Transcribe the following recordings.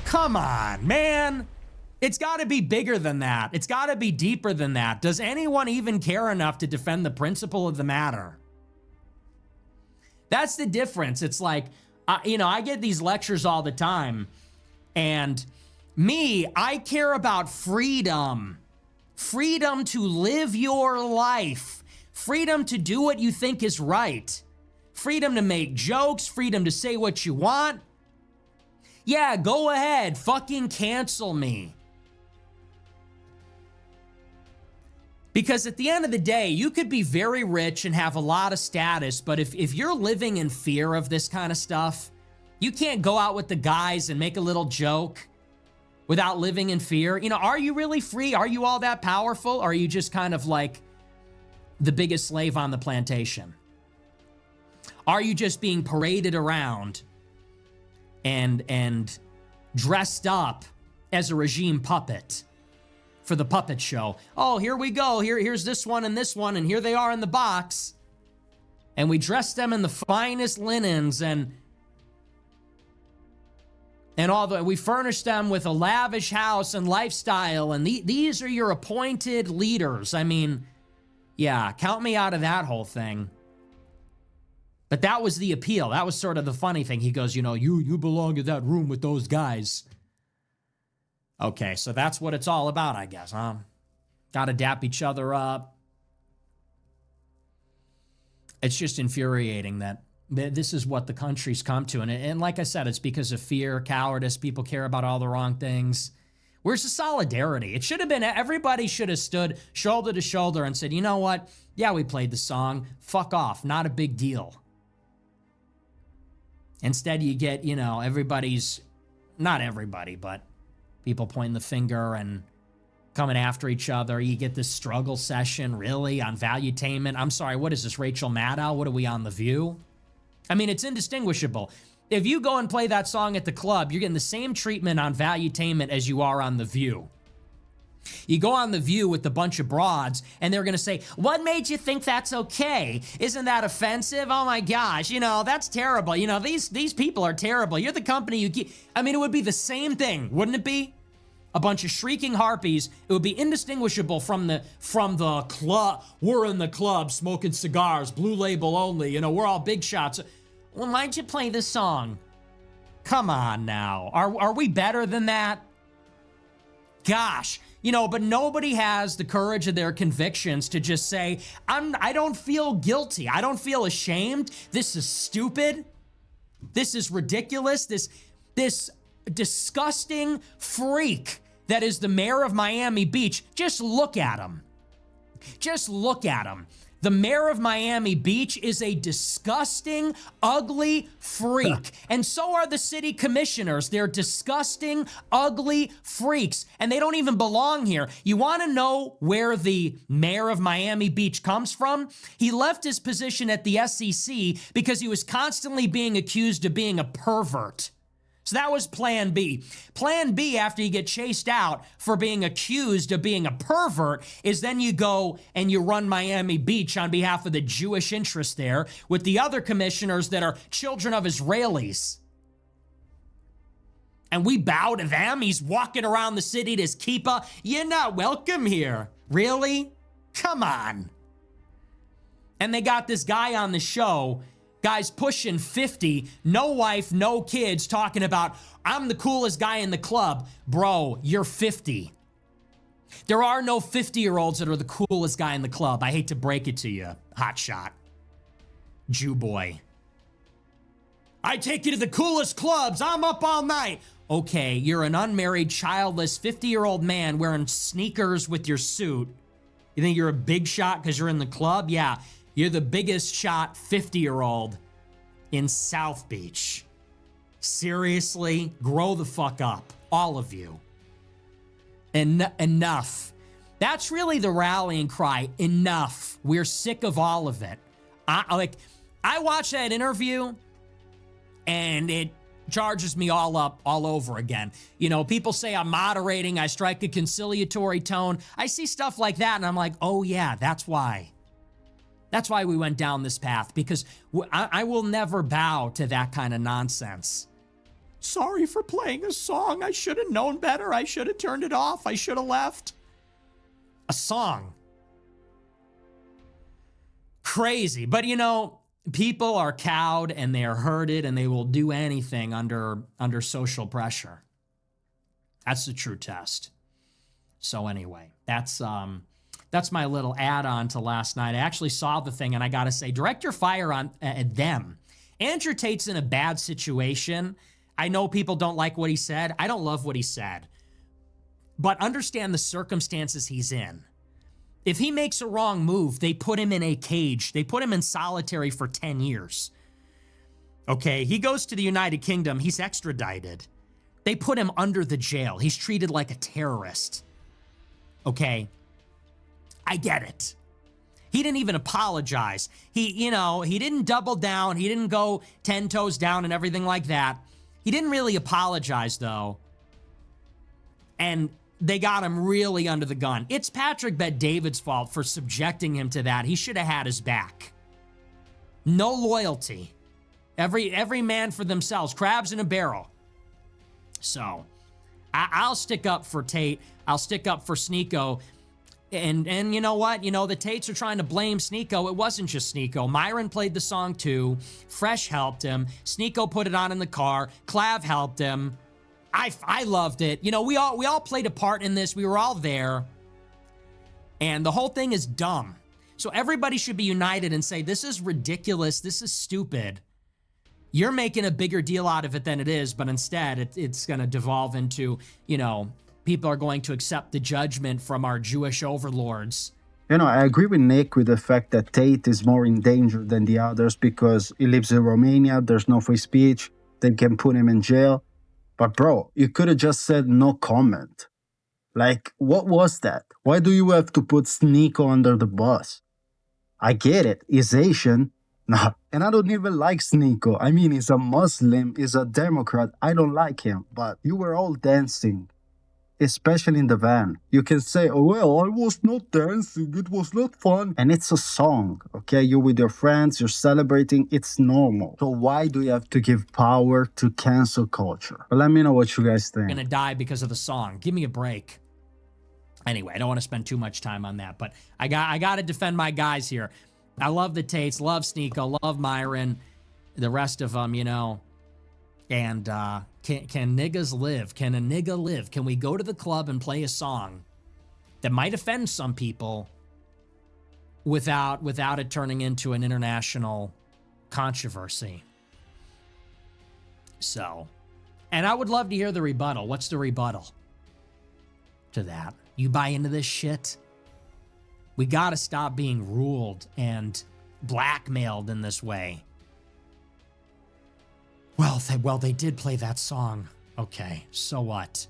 Come on, man. It's got to be bigger than that. It's got to be deeper than that. Does anyone even care enough to defend the principle of the matter? That's the difference. It's like, I get these lectures all the time, and I care about freedom. Freedom to live your life. Freedom to do what you think is right. Freedom to make jokes. Freedom to say what you want. Yeah, go ahead. Fucking cancel me. Because at the end of the day, you could be very rich and have a lot of status, but if you're living in fear of this kind of stuff, you can't go out with the guys and make a little joke without living in fear. Are you really free? Are you all that powerful? Or are you just kind of like the biggest slave on the plantation? Are you just being paraded around and dressed up as a regime puppet for the puppet show? Oh, here we go. Here's this one, and here they are in the box. And we dress them in the finest linens and we furnish them with a lavish house and lifestyle, and these are your appointed leaders. I mean, yeah, count me out of that whole thing. But that was the appeal. That was sort of the funny thing. He goes, you belong in that room with those guys. Okay, so that's what it's all about, I guess, huh? Gotta dap each other up. It's just infuriating that this is what the country's come to. And like I said, it's because of fear, cowardice. People care about all the wrong things. Where's the solidarity? It should have been, everybody should have stood shoulder to shoulder and said, you know what? Yeah, we played the song. Fuck off. Not a big deal. Instead, you get, everybody's, not everybody, but people pointing the finger and coming after each other. You get this struggle session, really, on Valuetainment. I'm sorry, what is this, Rachel Maddow? What are we on, The View? I mean, it's indistinguishable. If you go and play that song at the club, you're getting the same treatment on Valuetainment as you are on The View. You go on The View with a bunch of broads, and they're going to say, what made you think that's okay? Isn't that offensive? Oh my gosh, that's terrible. These people are terrible. You're the company you keep. I mean, it would be the same thing, wouldn't it be? A bunch of shrieking harpies. It would be indistinguishable from the club. We're in the club smoking cigars, Blue Label only. We're all big shots. Well, why'd you play this song? Come on now. Are we better than that? Gosh. But nobody has the courage of their convictions to just say, I don't feel guilty. I don't feel ashamed. This is stupid. This is ridiculous. This disgusting freak that is the mayor of Miami Beach. Just look at him. Just look at him. The mayor of Miami Beach is a disgusting, ugly freak. And so are the city commissioners. They're disgusting, ugly freaks. And they don't even belong here. You want to know where the mayor of Miami Beach comes from? He left his position at the SEC because he was constantly being accused of being a pervert. So that was plan B. Plan B, after you get chased out for being accused of being a pervert, is then you go and you run Miami Beach on behalf of the Jewish interest there with the other commissioners that are children of Israelis. And we bow to them. He's walking around the city to his kippah. You're not welcome here. Really? Come on. And they got this guy on the show, guys pushing 50, no wife, no kids, talking about, I'm the coolest guy in the club. Bro, you're 50. There are no 50-year-olds that are the coolest guy in the club. I hate to break it to you, hotshot. Jew boy. I take you to the coolest clubs. I'm up all night. Okay, you're an unmarried, childless, 50-year-old man wearing sneakers with your suit. You think you're a big shot because you're in the club? Yeah. You're the biggest shot 50-year-old in South Beach. Seriously, grow the fuck up, all of you. Enough. That's really the rallying cry. Enough. We're sick of all of it. I watched that interview, and it charges me all up all over again. People say I'm moderating, I strike a conciliatory tone. I see stuff like that, and I'm like, oh yeah, that's why. That's why we went down this path, because I will never bow to that kind of nonsense. Sorry for playing a song. I should have known better. I should have turned it off. I should have left. A song. Crazy. But people are cowed and they are herded and they will do anything under social pressure. That's the true test. So anyway, that's my little add-on to last night. I actually saw the thing and I got to say, direct your fire on at them. Andrew Tate's in a bad situation. I know people don't like what he said. I don't love what he said. But understand the circumstances he's in. If he makes a wrong move, they put him in a cage. They put him in solitary for 10 years. Okay, he goes to the United Kingdom. He's extradited. They put him under the jail. He's treated like a terrorist. Okay, I get it. He didn't even apologize. He didn't double down. He didn't go 10 toes down and everything like that. He didn't really apologize, though. And they got him really under the gun. It's Patrick Bet-David's fault for subjecting him to that. He should have had his back. No loyalty. Every man for themselves. Crabs in a barrel. So, I'll stick up for Tate. I'll stick up for Sneako. And you know what? The Tates are trying to blame Sneako. It wasn't just Sneako. Myron played the song too. Fresh helped him. Sneako put it on in the car. Clav helped him. I loved it. We all played a part in this. We were all there. And the whole thing is dumb. So everybody should be united and say, this is ridiculous. This is stupid. You're making a bigger deal out of it than it is, but instead it's going to devolve into, people are going to accept the judgment from our Jewish overlords. I agree with Nick with the fact that Tate is more in danger than the others because he lives in Romania. There's no free speech. They can put him in jail. But bro, you could have just said no comment. Like, what was that? Why do you have to put Sneako under the bus? I get it. He's Asian. Nah, and I don't even like Sneako. I mean, he's a Muslim. He's a Democrat. I don't like him. But you were all dancing. Especially in the van. You can say, oh, well, I was not dancing. It was not fun. And it's a song, okay? You're with your friends. You're celebrating. It's normal. So why do you have to give power to cancel culture? But let me know what you guys think. Gonna die because of the song. Give me a break. Anyway, I don't want to spend too much time on that. But I got to defend my guys here. I love the Tates. Love Sneako. Love Myron. The rest of them, And can niggas live? Can a nigga live? Can we go to the club and play a song that might offend some people without it turning into an international controversy? So, and I would love to hear the rebuttal. What's the rebuttal to that? You buy into this shit? We got to stop being ruled and blackmailed in this way. Well, they did play that song. Okay, so what?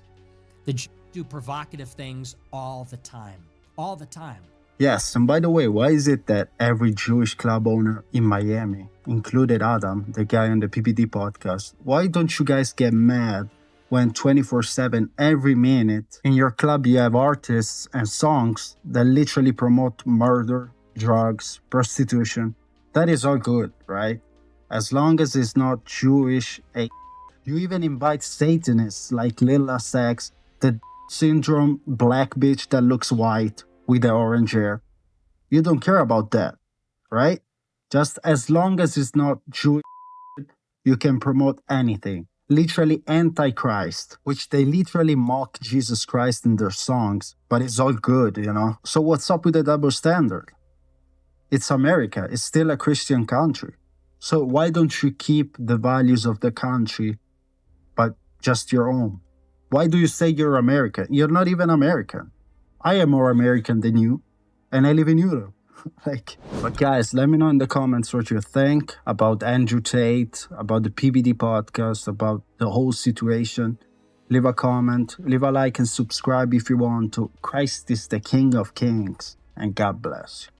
The Jews do provocative things all the time. All the time. Yes, and by the way, why is it that every Jewish club owner in Miami, included Adam, the guy on the PBD podcast, why don't you guys get mad when 24/7, every minute, in your club you have artists and songs that literally promote murder, drugs, prostitution? That is all good, right? As long as it's not Jewish. You even invite Satanists like Lil Nas X, the syndrome black bitch that looks white with the orange hair. You don't care about that, right? Just as long as it's not Jewish, you can promote anything. Literally anti-Christ, which they literally mock Jesus Christ in their songs, but it's all good, So what's up with the double standard? It's America. It's still a Christian country. So why don't you keep the values of the country, but just your own? Why do you say you're American? You're not even American. I am more American than you, and I live in Europe. But guys, let me know in the comments what you think about Andrew Tate, about the PBD podcast, about the whole situation. Leave a comment, leave a like, and subscribe if you want to. Christ is the King of Kings, and God bless.